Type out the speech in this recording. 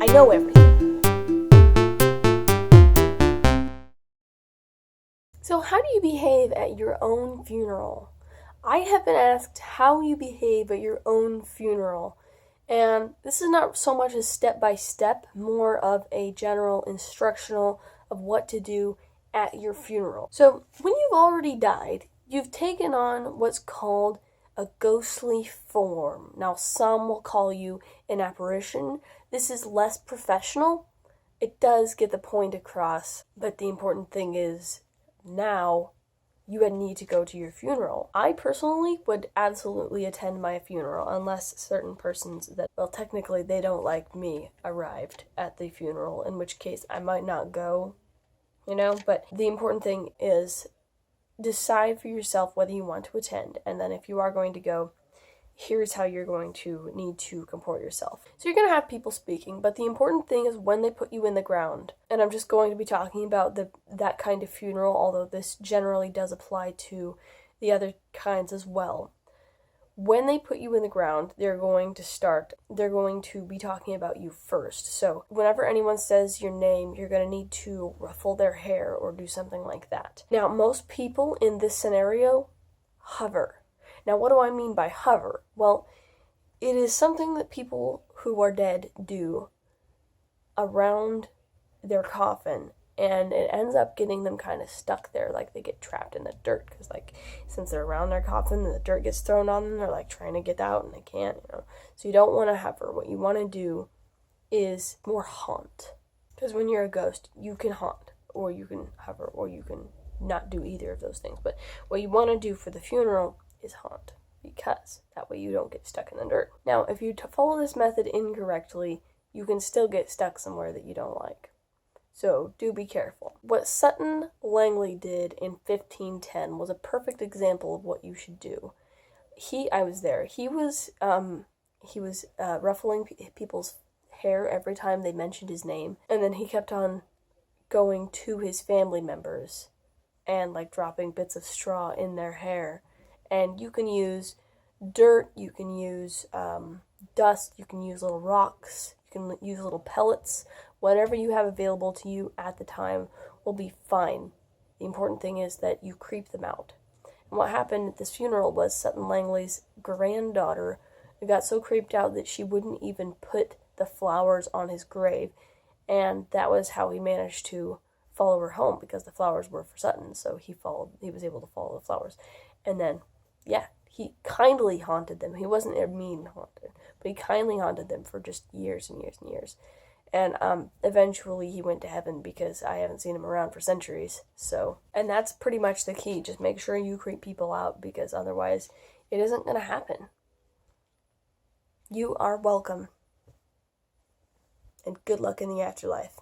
I know everything. So how do you behave at your own funeral? I have been asked how you behave at your own funeral. And this is not so much a step by step, more of a general instructional of what to do at your funeral. So when you've already died, you've taken on what's called a ghostly form. Now, some will call you an apparition. This is less professional. It does get the point across, but the important thing is now you would need to go to your funeral. I personally would absolutely attend my funeral unless certain persons that, well, technically they don't like me arrived at the funeral, in which case I might not go, but the important thing is decide for yourself whether you want to attend, and then if you are going to go, here's how you're going to need to comport yourself. So you're going to have people speaking, but the important thing is when they put you in the ground. And I'm just going to be talking about that kind of funeral, although this generally does apply to the other kinds as well. When they put you in the ground, they're going to be talking about you first. So whenever anyone says your name, you're going to need to ruffle their hair or do something like that. Now, most people in this scenario hover. Now, what do I mean by hover? Well, it is something that people who are dead do around their coffin, and it ends up getting them kind of stuck there, like they get trapped in the dirt, because since they're around their coffin and the dirt gets thrown on them, they're trying to get out and they can't, So you don't want to hover. What you want to do is more haunt, because when you're a ghost, you can haunt, or you can hover, or you can not do either of those things. But what you want to do for the funeral is haunt, because that way you don't get stuck in the dirt. Now, if you follow this method incorrectly, you can still get stuck somewhere that you don't like. So do be careful. What Sutton Langley did in 1510 was a perfect example of what you should do. I was there. He was ruffling people's hair every time they mentioned his name, and then he kept on going to his family members and dropping bits of straw in their hair. And you can use dirt, you can use dust, you can use little rocks, you can use little pellets. Whatever you have available to you at the time will be fine. The important thing is that you creep them out. And what happened at this funeral was Sutton Langley's granddaughter got so creeped out that she wouldn't even put the flowers on his grave. And that was how he managed to follow her home, because the flowers were for Sutton, so he was able to follow the flowers. And then he kindly haunted them. He wasn't a mean haunted, but he kindly haunted them for just years and years and years. And eventually he went to heaven, because I haven't seen him around for centuries. And that's pretty much the key. Just make sure you creep people out, because otherwise it isn't going to happen. You are welcome. And good luck in the afterlife.